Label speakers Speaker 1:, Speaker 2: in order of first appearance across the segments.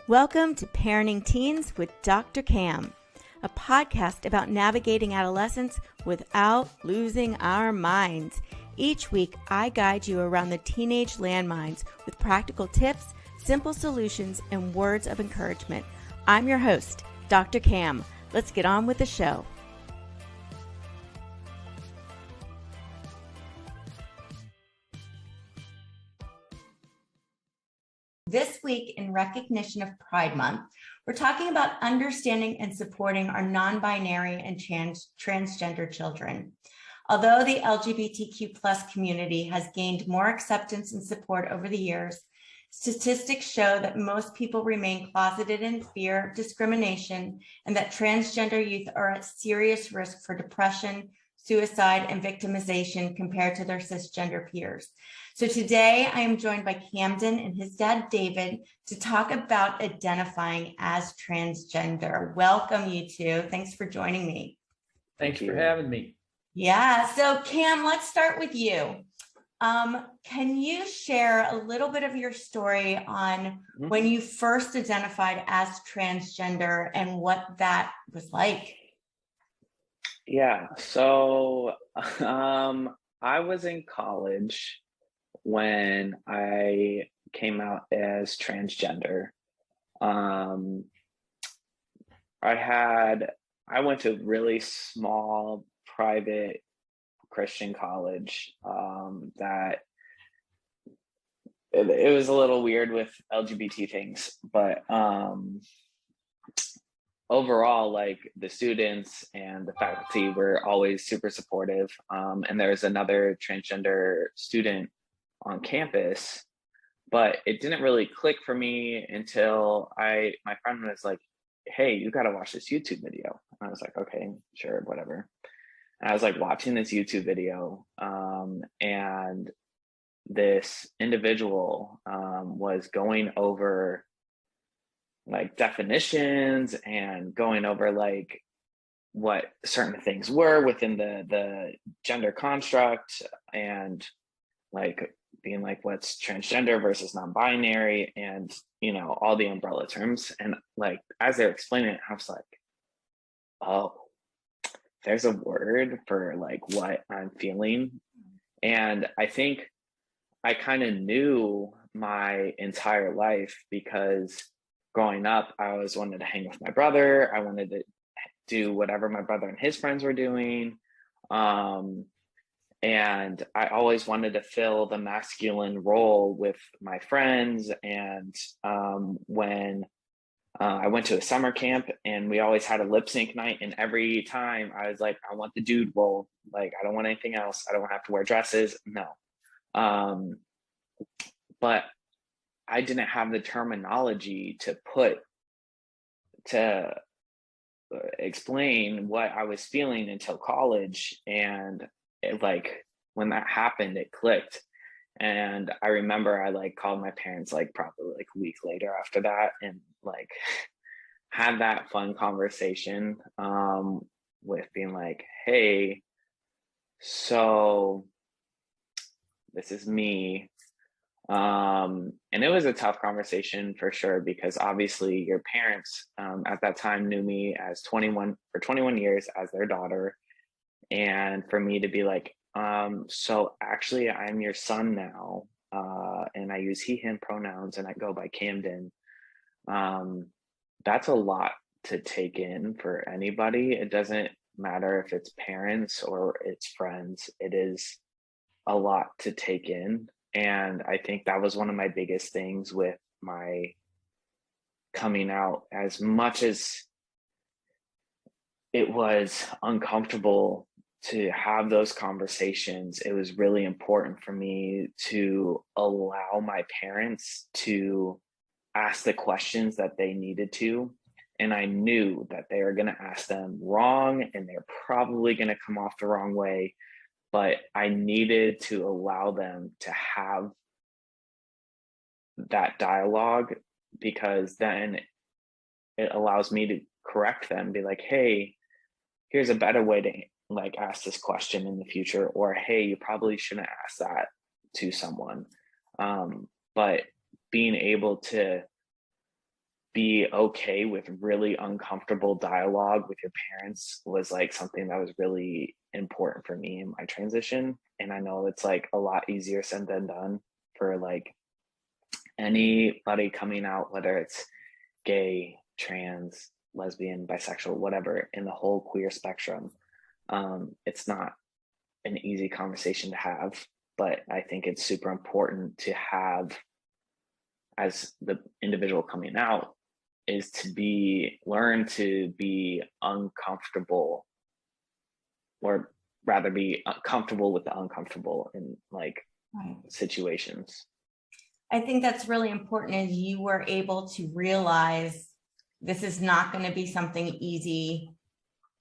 Speaker 1: Welcome to Parenting Teens with Dr. Cam, a podcast about navigating adolescence without losing our minds. Each week, I guide you around the teenage landmines with practical tips, simple solutions, and words of encouragement. I'm your host, Dr. Cam. Let's get on with the show. This week, in recognition of Pride Month, we're talking about understanding and supporting our non-binary and transgender children. Although the LGBTQ+ community has gained more acceptance and support over the years, statistics show that most people remain closeted in fear of discrimination and that transgender youth are at serious risk for depression, suicide, and victimization compared to their cisgender peers. So today I am joined by Camden and his dad, David, to talk about identifying as transgender. Welcome, you two. Thanks for joining me.
Speaker 2: Thanks for having me.
Speaker 1: Yeah, so Cam, let's start with you. Can you share a little bit of your story on when you first identified as transgender and what that was like?
Speaker 2: Yeah, so I was in college when I came out as transgender. I went to a really small private Christian college that it was a little weird with LGBT things, but overall, like the students and the faculty were always super supportive. And there's another transgender student on campus, but it didn't really click for me until my friend was like, "Hey, you got to watch this YouTube video." And I was like, "Okay, sure, whatever." And I was like watching this YouTube video, and this individual was going over like definitions and going over like what certain things were within the gender construct, and like being like what's transgender versus non-binary, and all the umbrella terms. And like as they're explaining it, I was like, oh, there's a word for like what I'm feeling. And I think I kind of knew my entire life because growing up, I always wanted to hang with my brother. I wanted to do whatever my brother and his friends were doing. And I always wanted to fill the masculine role with my friends. And when I went to a summer camp, and we always had a lip sync night, and every time I was like, I want the dude role. Like, I don't want anything else. I don't have to wear dresses. No. But I didn't have the terminology to explain what I was feeling until college. And like when that happened, it clicked. And I remember I like called my parents like probably like a week later after that, and like had that fun conversation with being like, "Hey, so this is me." And it was a tough conversation for sure, because obviously your parents at that time knew me as 21 years as their daughter. And for me to be like, so actually I'm your son now, and I use he, him pronouns, and I go by Camden. That's a lot to take in for anybody. It doesn't matter if it's parents or it's friends. It is a lot to take in. And I think that was one of my biggest things with my coming out. As much as it was uncomfortable to have those conversations, it was really important for me to allow my parents to ask the questions that they needed to. And I knew that they were going to ask them wrong, and they're probably going to come off the wrong way. But I needed to allow them to have that dialogue, because then it allows me to correct them, be like, "Hey, here's a better way to like ask this question in the future," or "Hey, you probably shouldn't ask that to someone." But being able to be okay with really uncomfortable dialogue with your parents was like something that was really important for me in my transition. And I know it's like a lot easier said than done for like anybody coming out, whether it's gay, trans, lesbian, bisexual, whatever, in the whole queer spectrum. It's not an easy conversation to have, but I think it's super important to have as the individual coming out, is to learn to be uncomfortable, or rather be comfortable with the uncomfortable in like
Speaker 1: Right.
Speaker 2: situations.
Speaker 1: I think that's really important, is you were able to realize this is not going to be something easy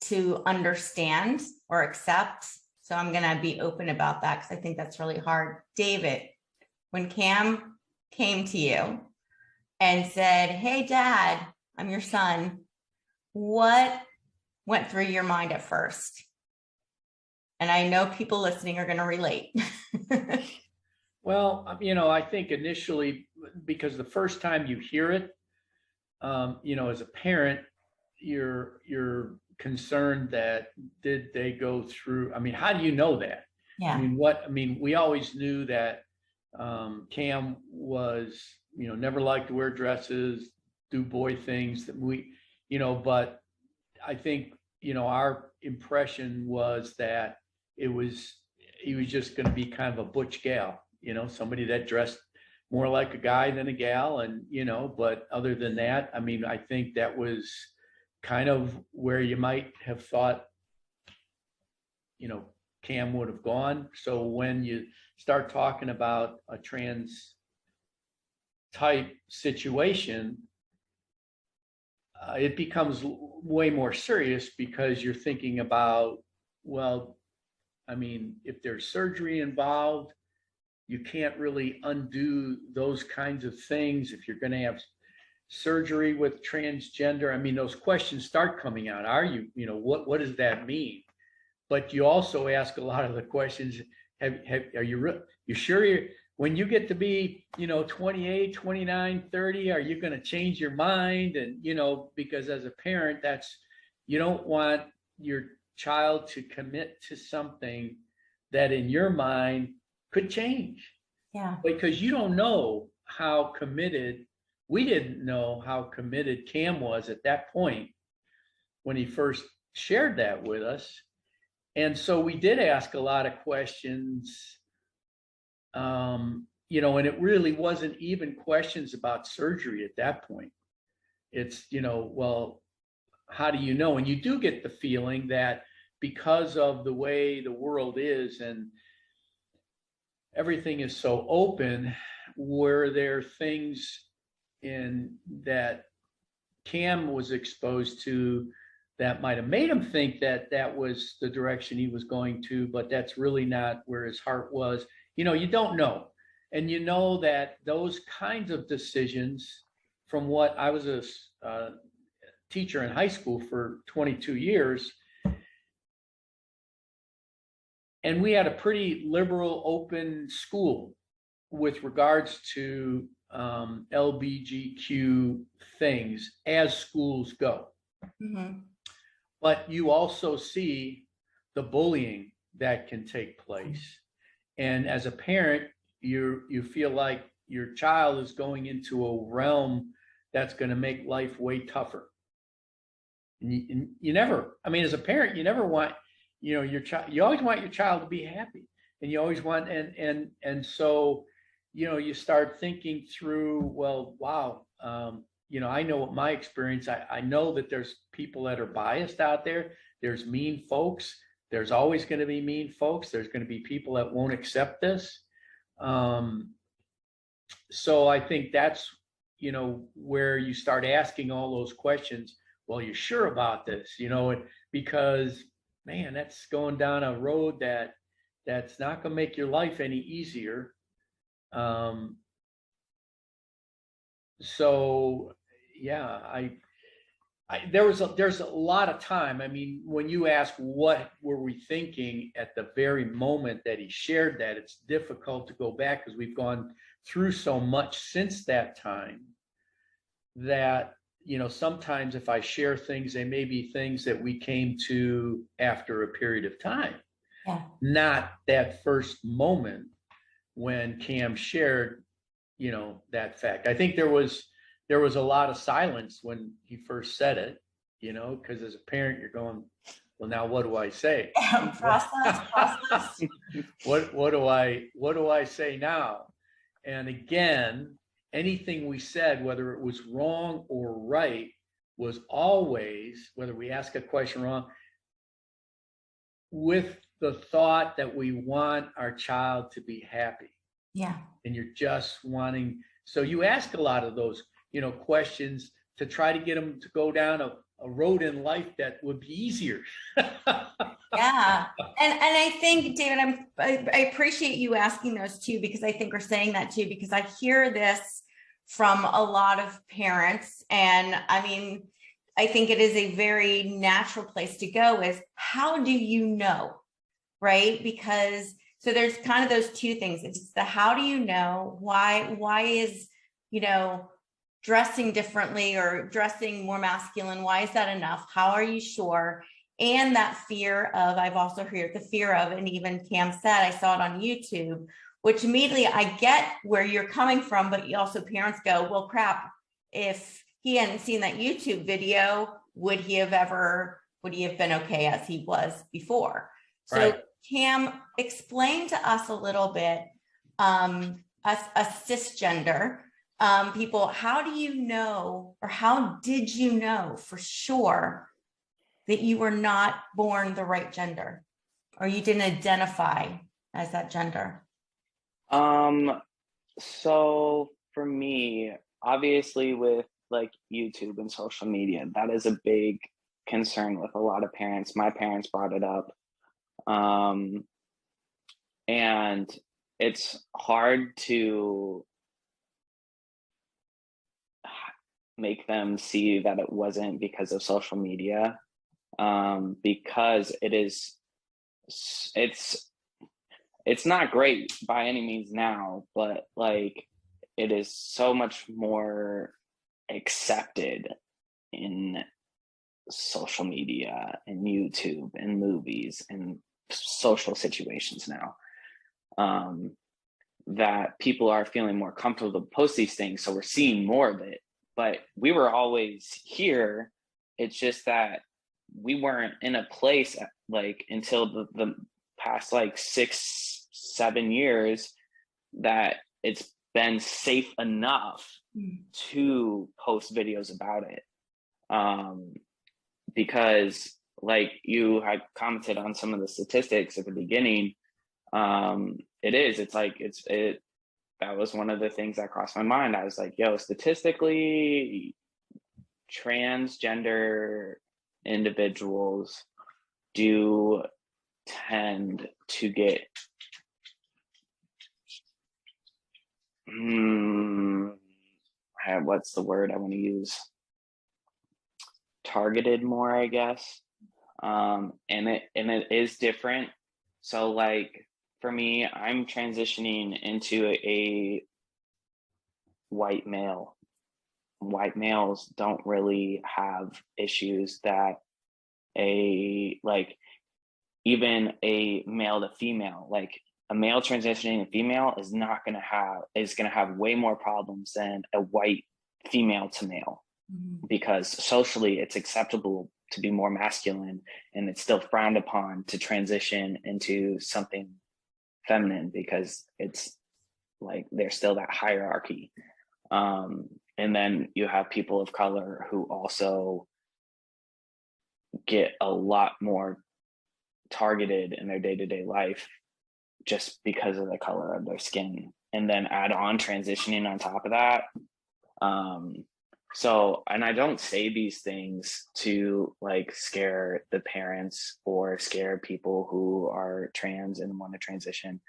Speaker 1: to understand or accept. So I'm going to be open about that, because I think that's really hard. David, when Cam came to you and said, "Hey, Dad, I'm your son," what went through your mind at first? And I know people listening are going to relate.
Speaker 3: Well, I think initially, because the first time you hear it, as a parent, you're concerned that did they go through? I mean, how do you know that?
Speaker 1: Yeah.
Speaker 3: We always knew that Cam was, never liked to wear dresses, do boy things that but I think, our impression was that he was just going to be kind of a butch gal, somebody that dressed more like a guy than a gal. And, but other than that, I think that was kind of where you might have thought, Cam would have gone. So when you start talking about a trans type situation, it becomes way more serious, because you're thinking about, well, if there's surgery involved, you can't really undo those kinds of things. If you're going to have surgery with transgender, those questions start coming out. Are you, what does that mean? But you also ask a lot of the questions. Are you sure when you get to be, 28, 29, 30, are you going to change your mind? And, because as a parent, you don't want your child to commit to something that in your mind could change.
Speaker 1: Yeah.
Speaker 3: Because you don't know how committed, we didn't know how committed Cam was at that point when he first shared that with us. And so we did ask a lot of questions, and it really wasn't even questions about surgery at that point. It's, well, how do you know? And you do get the feeling that because of the way the world is and everything is so open, were there things in that Cam was exposed to that might have made him think that that was the direction he was going to, but that's really not where his heart was. You don't know. And that those kinds of decisions, from what I was a teacher in high school for 22 years, and we had a pretty liberal, open school with regards to LBGQ things as schools go.
Speaker 1: Mm-hmm.
Speaker 3: But you also see the bullying that can take place. And as a parent, you feel like your child is going into a realm that's going to make life way tougher. And you never, as a parent, you never want, your child, you always want your child to be happy. And you always want, and so, you start thinking through, well, wow, I know what my experience, I know that there's people that are biased out there. There's mean folks. There's always going to be mean folks. There's going to be people that won't accept this. So I think that's, where you start asking all those questions. Well, you're sure about this, because, man, that's going down a road that's not going to make your life any easier. So yeah, there's a lot of time. When you ask what were we thinking at the very moment that he shared that, it's difficult to go back because we've gone through so much since that time that sometimes if I share things, they may be things that we came to after a period of time, not that first moment when Cam shared, that fact. I think there was a lot of silence when he first said it, because as a parent, you're going, well, now what do I say?
Speaker 1: Process.
Speaker 3: What do I say now? And again, anything we said, whether it was wrong or right, was always, whether we ask a question wrong, with the thought that we want our child to be happy.
Speaker 1: Yeah.
Speaker 3: And you're just wanting, so you ask a lot of those, questions to try to get them to go down a road in life that would be easier.
Speaker 1: Yeah. And I think, David, I appreciate you asking those too, because I think we're saying that too, because I hear this from a lot of parents. And I mean, I think it is a very natural place to go is how do you know, right? Because so there's kind of those two things. It's the how do you know, why is, dressing differently or dressing more masculine, why is that enough? How are you sure? And that fear of, I've also heard the fear of, and even Cam said, I saw it on YouTube, which immediately I get where you're coming from, but also parents go, well, crap, if he hadn't seen that YouTube video, would he have been okay as he was before? So
Speaker 3: Right.
Speaker 1: Cam, explain to us a little bit, a cisgender people, how do you know, or how did you know for sure that you were not born the right gender, or you didn't identify as that gender?
Speaker 2: So for me, obviously with like YouTube and social media, that is a big concern with a lot of parents. My parents brought it up. And it's hard to make them see that it wasn't because of social media, because it's not great by any means now, but like it is so much more accepted in social media and YouTube and movies and social situations now, that people are feeling more comfortable to post these things. So we're seeing more of it, but we were always here. It's just that we weren't in a place like until the past like 6-7 years that it's been safe enough to post videos about it. Because like you had commented on some of the statistics at the beginning, that was one of the things that crossed my mind. I was like, yo, statistically, transgender individuals do tend to get what's the word I want to use? Targeted more, I guess. And it is different. So like for me, I'm transitioning into a white male. White males don't really have issues that even a male to female, like a male transitioning to female is going to have way more problems than a white female to male, because socially it's acceptable to be more masculine and it's still frowned upon to transition into something feminine, because it's like there's still that hierarchy. And then you have people of color who also get a lot more targeted in their day-to-day life just because of the color of their skin, and then add on transitioning on top of that. So, and I don't say these things to like scare the parents or scare people who are trans and want to transition.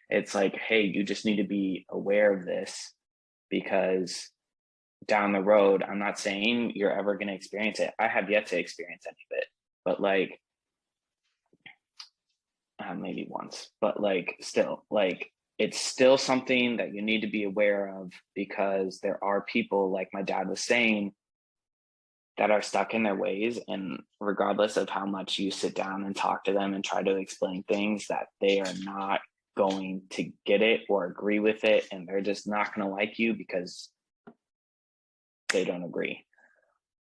Speaker 2: It's like, hey, you just need to be aware of this, because down the road, I'm not saying you're ever going to experience it. I have yet to experience any of it, but like maybe once, but like still, like it's still something that you need to be aware of, because there are people, like my dad was saying, that are stuck in their ways, and regardless of how much you sit down and talk to them and try to explain things, that they are not going to get it or agree with it, and they're just not going to like you because they don't agree.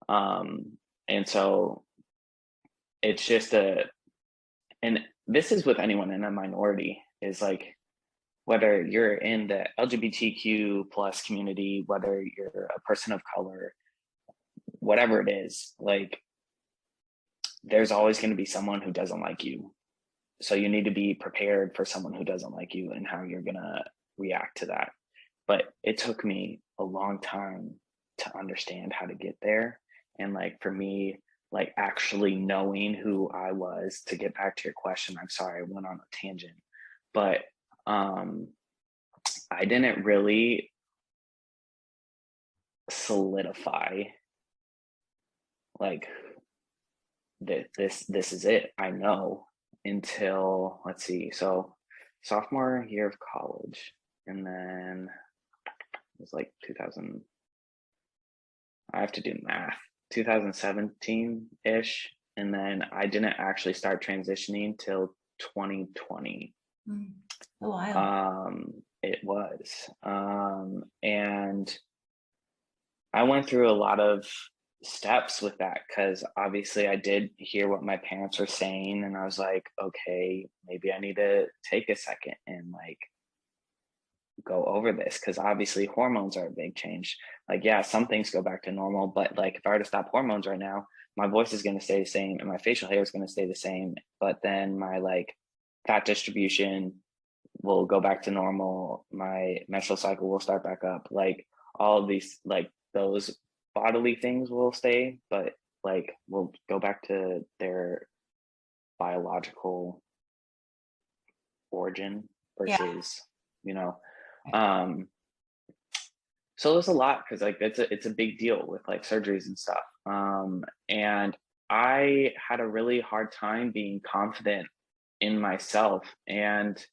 Speaker 2: And so it's just and this is with anyone in a minority, is like, whether you're in the LGBTQ plus community, whether you're a person of color, whatever it is, like, there's always going to be someone who doesn't like you. So you need to be prepared for someone who doesn't like you and how you're going to react to that. But it took me a long time to understand how to get there. And like, for me, like, actually knowing who I was, to get back to your question, I'm sorry, I went on a tangent, but I didn't really solidify like this is it, I know, until, let's see, so sophomore year of college, and then it was like 2000, I have to do math, 2017-ish, and then I didn't actually start transitioning till 2020.
Speaker 1: Oh, wow.
Speaker 2: It was. And I went through a lot of steps with that, because obviously I did hear what my parents were saying, and I was like, okay, maybe I need to take a second and like go over this, because obviously hormones are a big change. Like, yeah, some things go back to normal, but like, if I were to stop hormones right now, my voice is going to stay the same and my facial hair is going to stay the same, but then my like fat distribution will go back to normal, my menstrual cycle will start back up, like all of these, like those bodily things will stay, but like will go back to their biological origin versus, you know. So there's a lot, because like it's a big deal with like surgeries and stuff. And I had a really hard time being confident in myself, and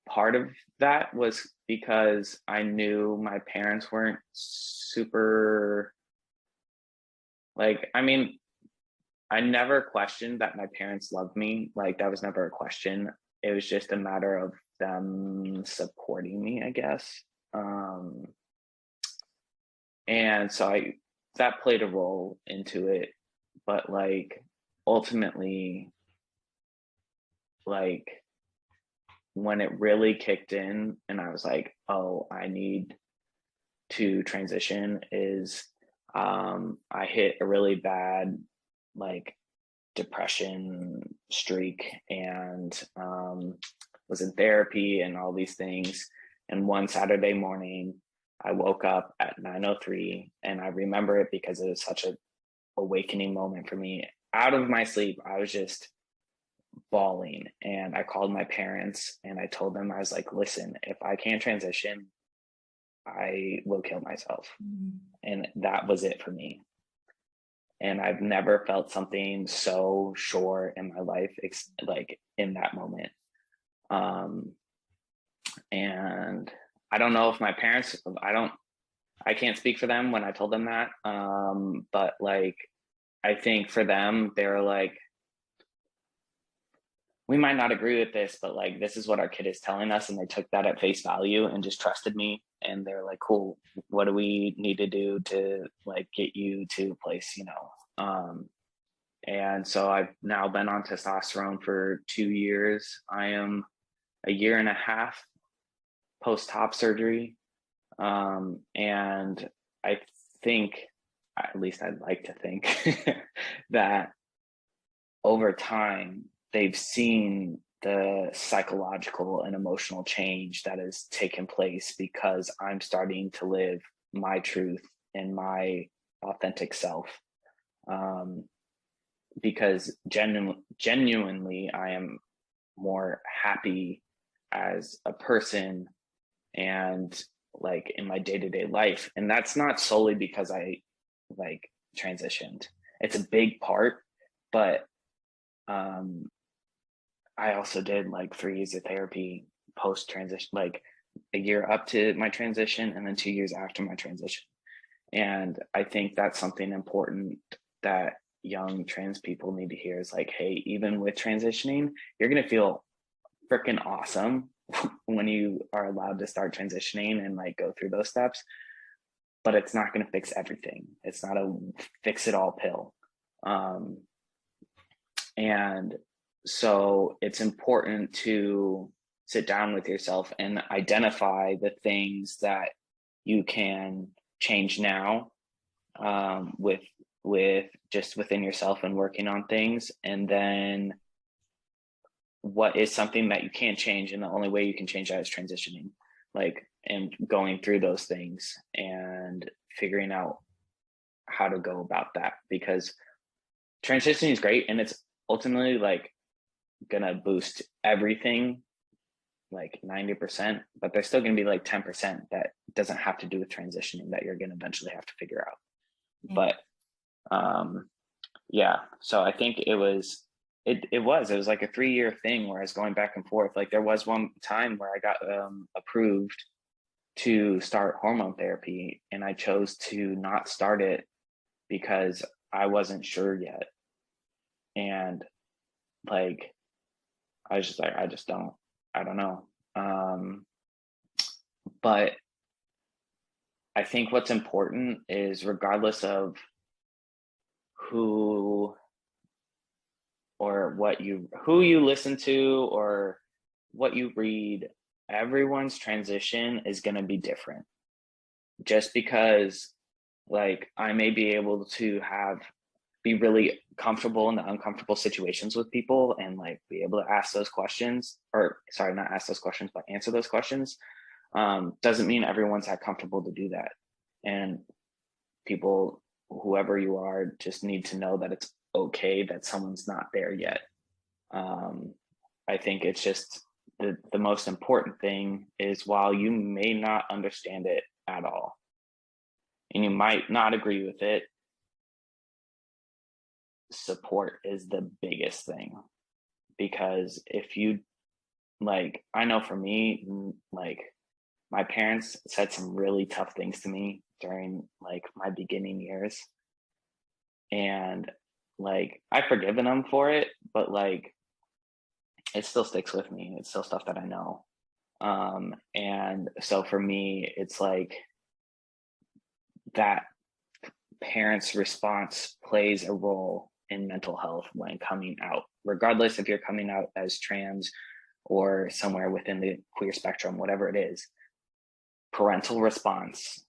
Speaker 2: part of that was because I knew my parents weren't super, like, I mean, I never questioned that my parents loved me. Like, that was never a question. It was just a matter of them supporting me, I guess. And so that played a role into it. But like, ultimately, like, when it really kicked in and I was like, oh, I need to transition, is I hit a really bad like depression streak, and was in therapy and all these things. And one Saturday morning, I woke up at 9:03, and I remember it because it was such a awakening moment for me. Out of my sleep, I was just bawling, and I called my parents and I told them, I was like, listen, if I can't transition, I will kill myself. And that was it for me. And I've never felt something so sure in my life, like in that moment. And I don't know if my parents, I can't speak for them when I told them that. But like, I think for them, they're like, we might not agree with this, but like, this is what our kid is telling us. And they took that at face value and just trusted me. And they're like, cool, what do we need to do to like get you to a place, you know? And so I've now been on testosterone for 2 years. I am a year and a half post-top surgery. And I think, at least I'd like to think, that over time, they've seen the psychological and emotional change that has taken place because I'm starting to live my truth and my authentic self. Because genuinely, I am more happy as a person and like in my day-to-day life. And that's not solely because I like transitioned. It's a big part, but I also did like 3 years of therapy post transition, like a year up to my transition and then 2 years after my transition. And I think that's something important that young trans people need to hear is like, hey, even with transitioning, you're going to feel freaking awesome when you are allowed to start transitioning and like go through those steps, but it's not going to fix everything. It's not a fix it all pill. And so it's important to sit down with yourself and identify the things that you can change now, with just within yourself and working on things, and then what is something that you can't change, and the only way you can change that is transitioning, like, and going through those things and figuring out how to go about that, because transitioning is great and it's ultimately like gonna boost everything like 90%, but there's still gonna be like 10% that doesn't have to do with transitioning that you're gonna eventually have to figure out. But yeah, so I think it was like a 3-year thing where I was going back and forth. Like there was one time where I got approved to start hormone therapy, and I chose to not start it because I wasn't sure yet. And like I was just like, I don't know. But I think what's important is, regardless of who you listen to or what you read, everyone's transition is going to be different. Just because like I may be able to be really comfortable in the uncomfortable situations with people and like be able to ask those questions, or sorry, not ask those questions, but answer those questions, doesn't mean everyone's that comfortable to do that. And people, whoever you are, just need to know that it's okay that someone's not there yet. I think it's just the most important thing is, while you may not understand it at all and you might not agree with it, support is the biggest thing. Because if you, like, I know for me, like my parents said some really tough things to me during like my beginning years, and like I've forgiven them for it, but like it still sticks with me. It's still stuff that I know. And so for me, it's like that parents' response plays a role in mental health when coming out, regardless if you're coming out as trans or somewhere within the queer spectrum, whatever it is. Parental response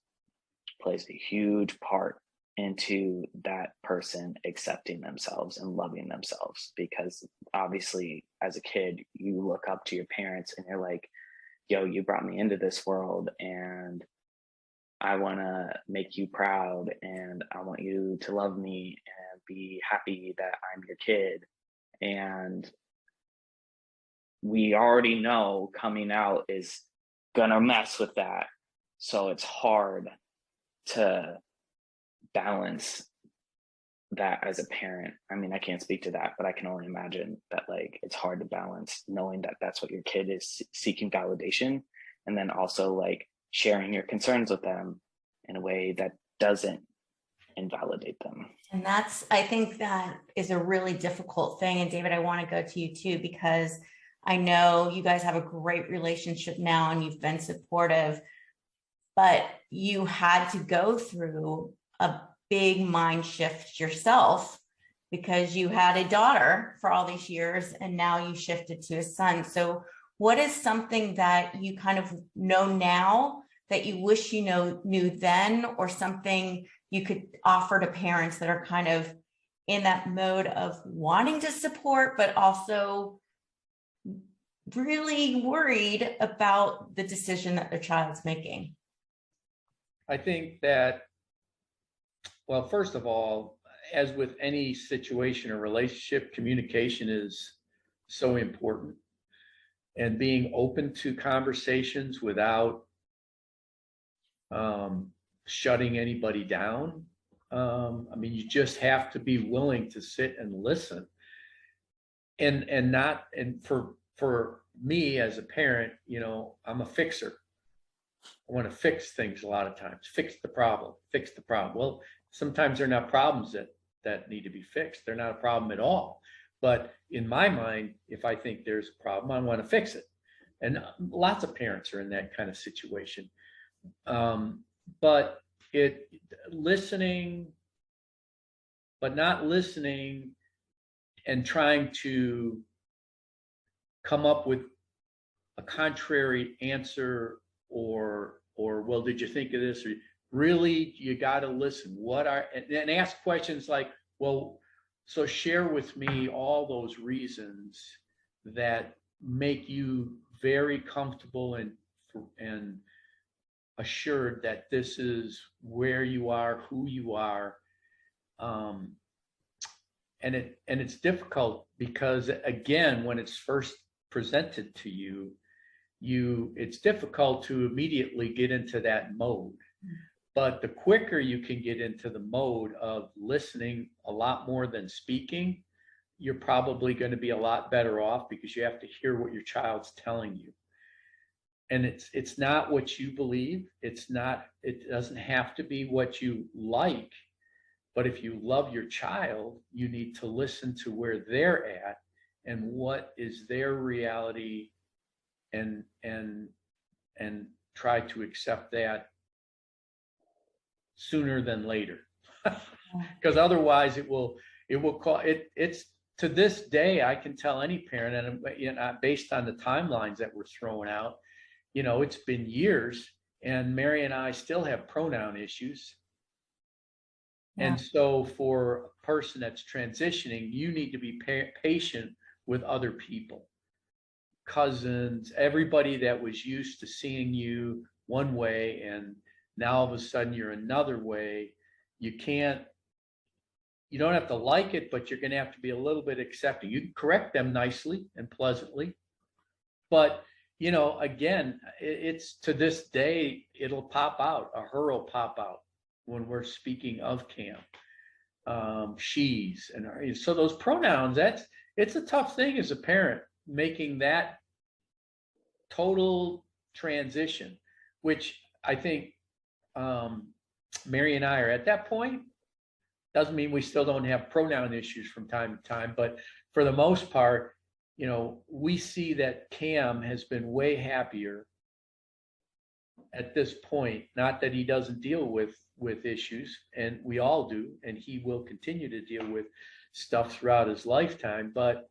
Speaker 2: plays a huge part into that person accepting themselves and loving themselves, because obviously as a kid you look up to your parents and you're like, yo, you brought me into this world and I want to make you proud and I want you to love me and be happy that I'm your kid. And we already know coming out is gonna mess with that, so it's hard to balance that as a parent. I mean, I can't speak to that, but I can only imagine that like it's hard to balance knowing that that's what your kid is seeking validation, and then also like sharing your concerns with them in a way that doesn't invalidate them.
Speaker 1: And I think that is a really difficult thing. And David, I want to go to you too, because I know you guys have a great relationship now and you've been supportive, but you had to go through a big mind shift yourself because you had a daughter for all these years and now you shifted to a son. So what is something that you kind of know now that you wish you knew then, or something you could offer to parents that are kind of in that mode of wanting to support, but also really worried about the decision that their child's making?
Speaker 3: I think that, well, first of all, as with any situation or relationship, communication is so important. And being open to conversations without shutting anybody down. I mean, you just have to be willing to sit and listen. And for me as a parent, you know, I'm a fixer. I want to fix things a lot of times. Fix the problem. Fix the problem. Well, sometimes they're not problems that need to be fixed. They're not a problem at all. But in my mind, if I think there's a problem, I want to fix it. And lots of parents are in that kind of situation. But listening, but not listening and trying to come up with a contrary answer or well, did you think of this? Or really, you got to listen. And ask questions like, well, so share with me all those reasons that make you very comfortable and assured that this is where you are, who you are. And it's difficult because, again, when it's first presented to you, it's difficult to immediately get into that mode. But the quicker you can get into the mode of listening a lot more than speaking, you're probably going to be a lot better off, because you have to hear what your child's telling you. And it's not what you believe. It doesn't have to be what you like. But if you love your child, you need to listen to where they're at and what is their reality, and try to accept that sooner than later. Because otherwise it will call it. It's to this day, I can tell any parent, and based on the timelines that were thrown out, it's been years, and Mary and I still have pronoun issues. Yeah. And so for a person that's transitioning, you need to be patient with other people, cousins, everybody that was used to seeing you one way, and now all of a sudden you're another way. You don't have to like it, but you're going to have to be a little bit accepting. You can correct them nicely and pleasantly, but again, it's to this day, it'll pop out, her will pop out when we're speaking of Cam, she's, and her. So those pronouns, it's a tough thing as a parent, making that total transition, which I think Mary and I are at that point. Doesn't mean we still don't have pronoun issues from time to time, but for the most part, we see that Cam has been way happier at this point. Not that he doesn't deal with issues, and we all do, and he will continue to deal with stuff throughout his lifetime, but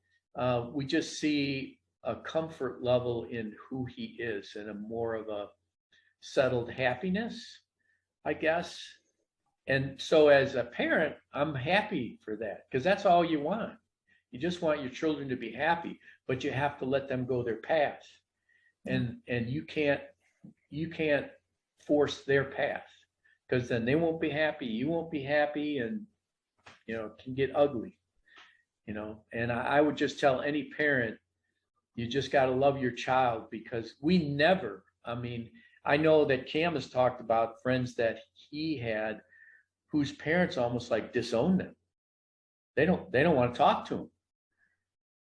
Speaker 3: we just see a comfort level in who he is, and a more of a settled happiness, I guess. And so as a parent, I'm happy for that, because that's all you want. You just want your children to be happy, but you have to let them go their path. And you can't force their path, because then they won't be happy, you won't be happy, and it can get ugly. And I would just tell any parent, you just got to love your child, because I know that Cam has talked about friends that he had whose parents almost like disowned them. They don't want to talk to him.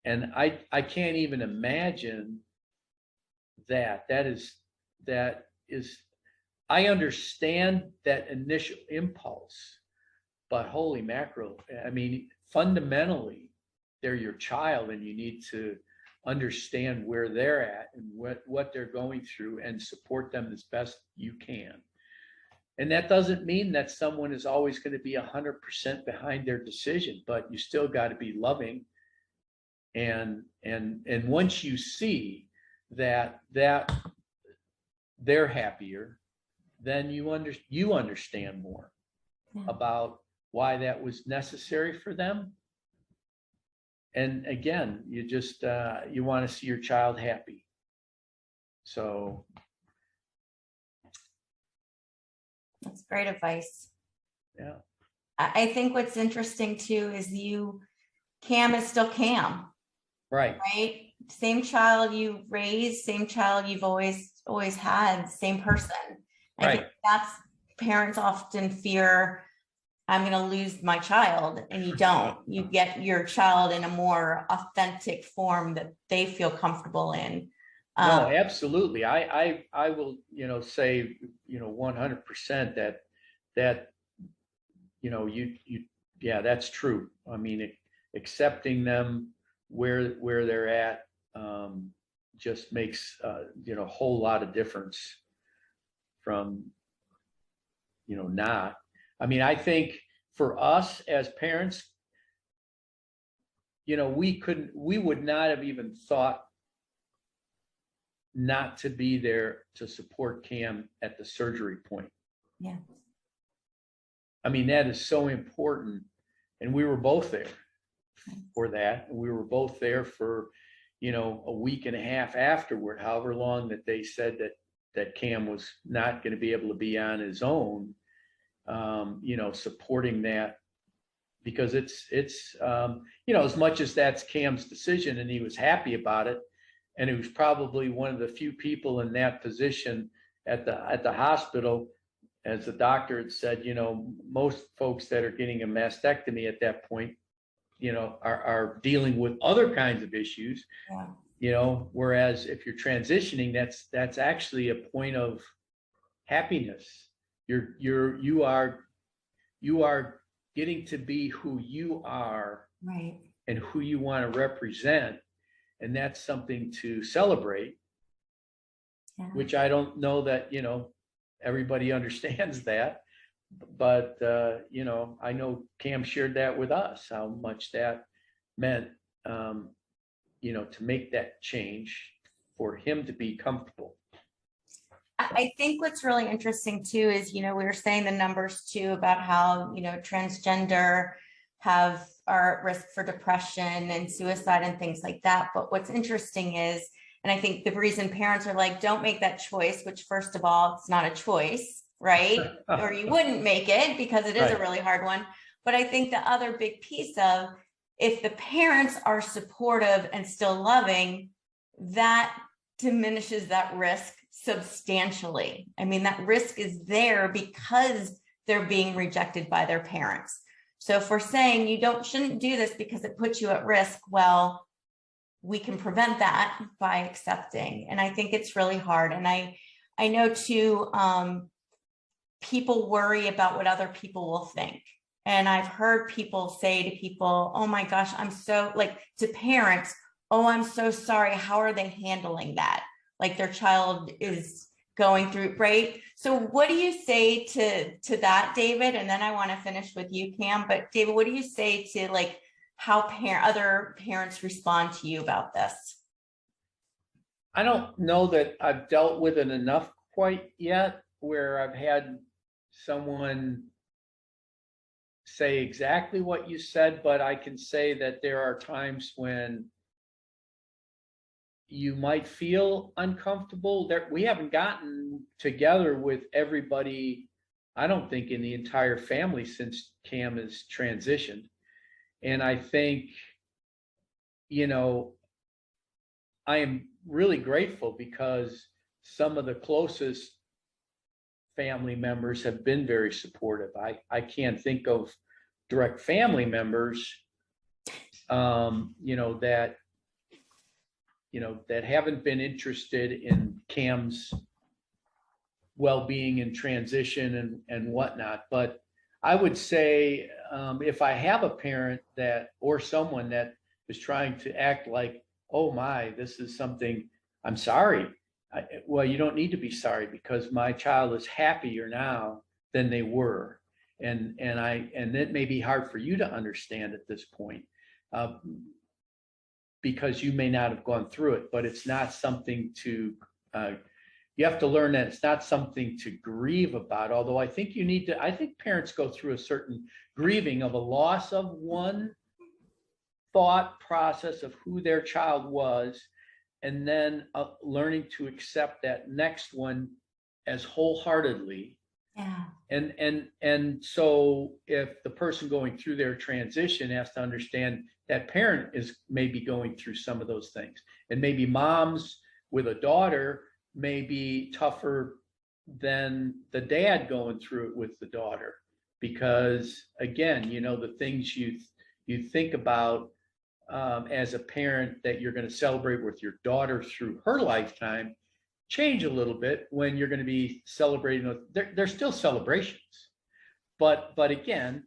Speaker 3: And I can't even imagine that. That is, I understand that initial impulse, but holy mackerel, fundamentally, they're your child, and you need to understand where they're at and what they're going through, and support them as best you can. And that doesn't mean that someone is always going to be 100% behind their decision, but you still got to be loving. And once you see that they're happier, then you understand more about why that was necessary for them. And again, you just you want to see your child happy. So
Speaker 1: that's great advice.
Speaker 3: Yeah.
Speaker 1: I think what's interesting too is Cam is still Cam.
Speaker 3: Right.
Speaker 1: Right. Same child you raised, same child you've always had, same person. I think that's, parents often fear, I'm going to lose my child, and you don't. You get your child in a more authentic form that they feel comfortable in.
Speaker 3: No, absolutely. I will, say, 100% that, yeah, that's true. I mean, accepting them where they're at, just makes, a whole lot of difference from, not. I mean, I think for us as parents, we would not have even thought not to be there to support Cam at the surgery point.
Speaker 1: Yeah.
Speaker 3: I mean, that is so important. And we were both there for that. We were both there for, a week and a half afterward, however long that they said that Cam was not going to be able to be on his own, supporting that, because it's as much as that's Cam's decision and he was happy about it, and he was probably one of the few people in that position at the hospital, as the doctor had said, most folks that are getting a mastectomy at that point, are dealing with other kinds of issues.
Speaker 1: Yeah.
Speaker 3: Whereas if you're transitioning, that's actually a point of happiness. You are getting to be who you are,
Speaker 1: Right.
Speaker 3: and who you want to represent. And that's something to celebrate,
Speaker 1: Yeah.
Speaker 3: which I don't know that, everybody understands that. But, I know Cam shared that with us, how much that meant, to make that change for him to be comfortable.
Speaker 1: I think what's really interesting too is, we were saying the numbers too about how, transgender are at risk for depression and suicide and things like that. But what's interesting is, and I think the reason parents are like, don't make that choice, which first of all, it's not a choice, right? Or you wouldn't make it, because it is a really hard one. But I think the other big piece of, if the parents are supportive and still loving, that diminishes that risk substantially. I mean, that risk is there because they're being rejected by their parents. So if we're saying you shouldn't do this because it puts you at risk, well, we can prevent that by accepting. And I think it's really hard. And I know too, people worry about what other people will think. And I've heard people say to people, oh my gosh, I'm so, like, to parents, oh, I'm so sorry. How are they handling that? Like their child is going through, right? So what do you say to that, David? And then I want to finish with you, Cam. But David, what do you say to like how other parents respond to you about this?
Speaker 3: I don't know that I've dealt with it enough quite yet, where I've had someone say exactly what you said, but I can say that there are times when you might feel uncomfortable. That we haven't gotten together with everybody, I don't think, in the entire family since Cam has transitioned. And I think, I am really grateful, because some of the closest family members have been very supportive. I can't think of direct family members, that haven't been interested in Cam's well-being and transition and whatnot. But I would say, if I have a parent or someone that is trying to act like, oh my, this is something, I'm sorry. Well, you don't need to be sorry, because my child is happier now than they were. And it may be hard for you to understand at this point, because you may not have gone through it, but it's not something to, you have to learn that it's not something to grieve about. Although I think I think parents go through a certain grieving of a loss of one thought process of who their child was, and then learning to accept that next one as wholeheartedly.
Speaker 1: Yeah.
Speaker 3: And so if the person going through their transition has to understand that parent is maybe going through some of those things, and maybe moms with a daughter may be tougher than the dad going through it with the daughter, because again, the things you think about as a parent that you're going to celebrate with your daughter through her lifetime change a little bit when you're going to be celebrating with, they're still celebrations, but again,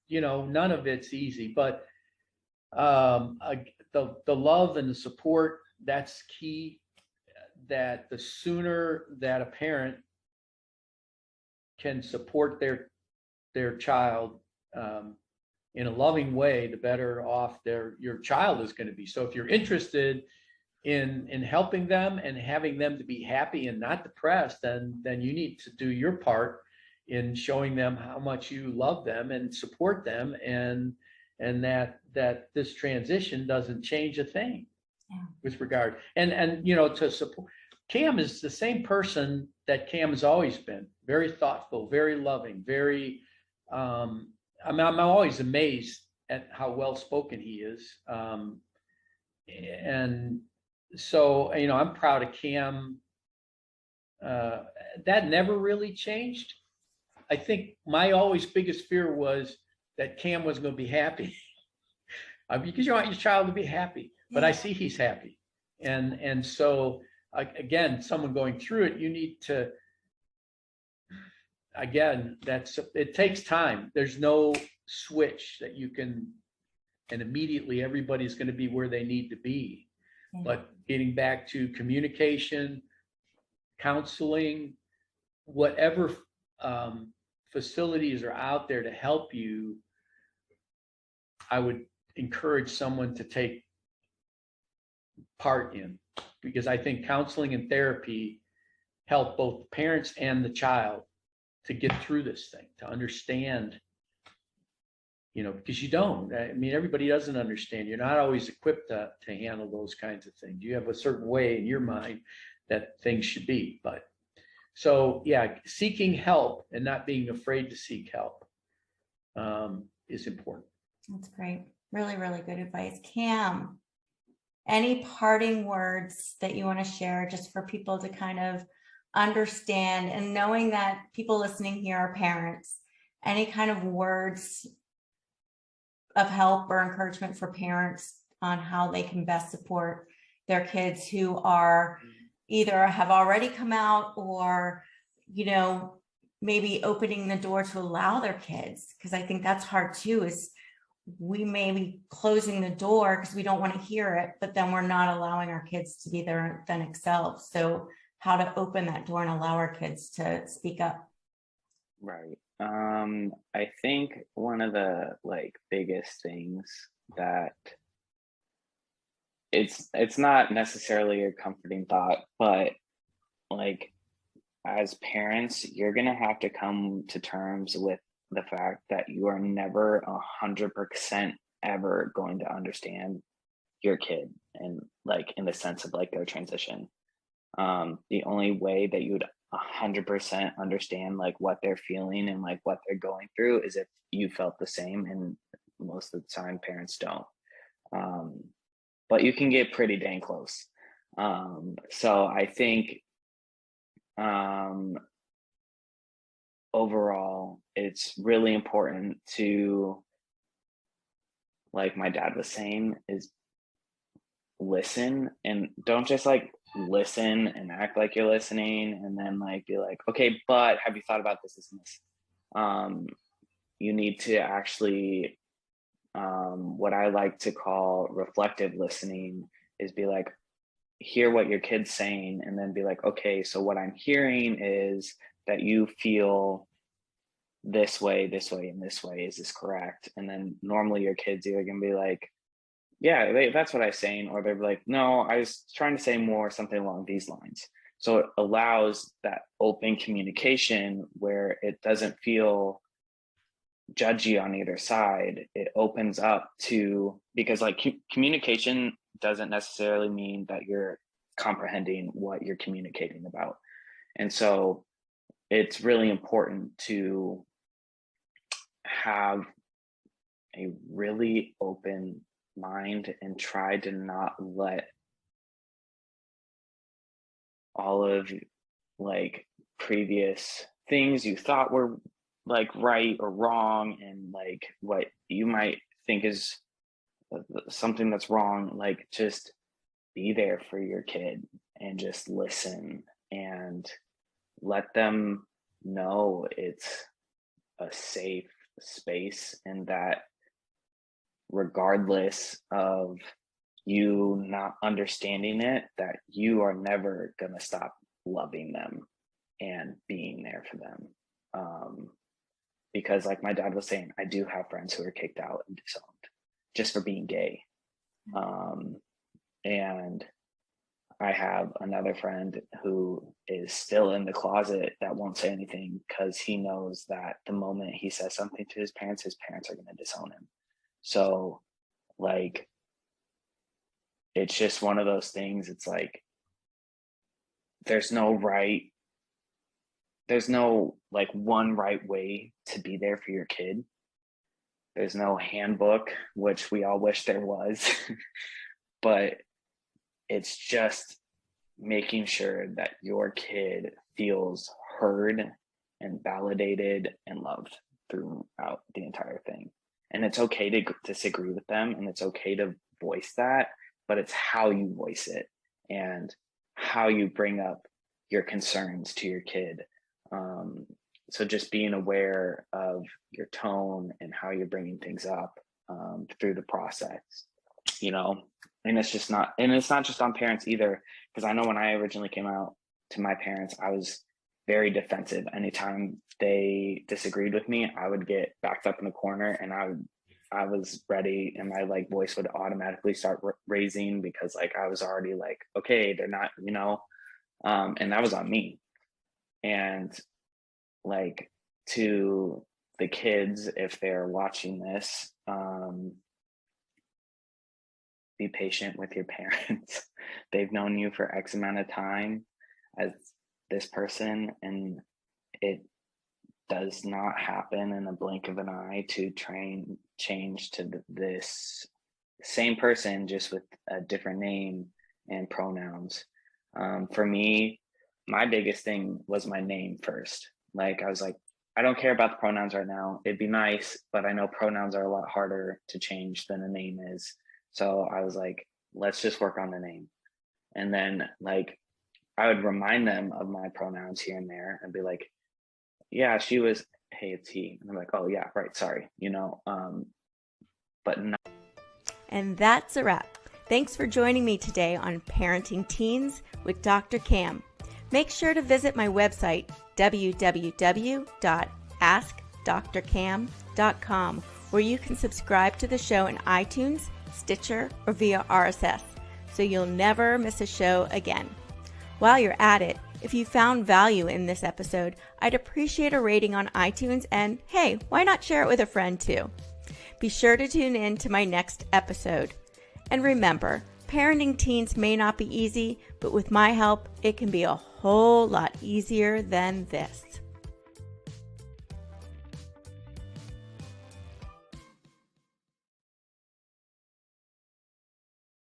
Speaker 3: you know, none of it's easy, but the love and the support, that's key. That the sooner that a parent can support their child in a loving way, the better off your child is going to be. So if you're interested in helping them and having them to be happy and not depressed, then you need to do your part in showing them how much you love them and support them, and that this transition doesn't change a thing.
Speaker 1: Yeah.
Speaker 3: With regard, and you know, to support, Cam is the same person that Cam has always been, very thoughtful, very loving, very I'm always amazed at how well spoken he is, and so, you know, I'm proud of Cam. That never really changed. I think my always biggest fear was that Cam was going to be happy because you want your child to be happy, but I see he's happy. And so again, someone going through it, you need to, again, it takes time. There's no switch that you can, and immediately everybody's going to be where they need to be. But getting back to communication, counseling, whatever facilities are out there to help you, I would encourage someone to take part in, because I think counseling and therapy help both the parents and the child to get through this thing, to understand, you know, because you don't, I mean, everybody doesn't understand. You're not always equipped to handle those kinds of things. You have a certain way in your mind that things should be. But so, yeah, seeking help and not being afraid to seek help is important.
Speaker 1: That's great. Really, really good advice. Cam, any parting words that you want to share just for people to kind of understand, and knowing that people listening here are parents, any kind of words of help or encouragement for parents on how they can best support their kids who are either have already come out or, you know, maybe opening the door to allow their kids? Because I think that's hard too, is we may be closing the door because we don't want to hear it, but then we're not allowing our kids to be their authentic selves. So how to open that door and allow our kids to speak up.
Speaker 2: Right. I think one of the biggest things that it's not necessarily a comforting thought, but as parents, you're gonna have to come to terms with the fact that you are never 100% ever going to understand your kid, and in the sense of their transition. The only way that you would 100% understand what they're feeling and what they're going through is if you felt the same, and most of the time parents don't. But you can get pretty dang close. So I think overall, it's really important to, like my dad was saying, is listen, and don't just listen and act like you're listening and then be like, okay, but have you thought about this and this? You need to actually, what I like to call reflective listening, is be like, hear what your kid's saying and then be like, okay, so what I'm hearing is that you feel this way, and this way. Is this correct? And then normally your kids either gonna be like, yeah, that's what I was saying, or they're like, no, I was trying to say more something along these lines. So it allows that open communication where it doesn't feel judgy on either side. It opens up to, because communication doesn't necessarily mean that you're comprehending what you're communicating about. And so it's really important to have a really open mind and try to not let all of previous things you thought were right or wrong, and what you might think is something that's wrong, like just be there for your kid and just listen and let them know it's a safe space, and that regardless of you not understanding it, that you are never going to stop loving them and being there for them. Because like my dad was saying, I do have friends who are kicked out and disowned just for being gay. And I have another friend who is still in the closet that won't say anything because he knows that the moment he says something to his parents are going to disown him. So like, it's just one of those things. It's like, there's no like one right way to be there for your kid. There's no handbook, which we all wish there was, but it's just making sure that your kid feels heard and validated and loved throughout the entire thing. And it's okay to disagree with them, and it's okay to voice that, but it's how you voice it and how you bring up your concerns to your kid. So just being aware of your tone and how you're bringing things up through the process, you know. And it's not just on parents either, because I know when I originally came out to my parents, I was very defensive. Anytime they disagreed with me, I would get backed up in the corner, and I was ready, and my like voice would automatically start raising because like I was already like, okay, they're not, you know, and that was on me. And like, to the kids, if they're watching this, be patient with your parents. They've known you for X amount of time as this person, and it does not happen in a blink of an eye to change to this same person, just with a different name and pronouns. For me, my biggest thing was my name first. Like, I was like, I don't care about the pronouns right now. It'd be nice, but I know pronouns are a lot harder to change than a name is. So I was like, let's just work on the name. And then like, I would remind them of my pronouns here and there and be like, yeah, she was, hey, it's he. And I'm like, oh yeah, right, sorry, you know, but not.
Speaker 1: And that's a wrap. Thanks for joining me today on Parenting Teens with Dr. Cam. Make sure to visit my website, www.askdrcam.com, where you can subscribe to the show in iTunes, Stitcher, or via RSS, so you'll never miss a show again. While you're at it, if you found value in this episode, I'd appreciate a rating on iTunes, and hey, why not share it with a friend too? Be sure to tune in to my next episode. And remember, parenting teens may not be easy, but with my help, it can be a whole lot easier than this.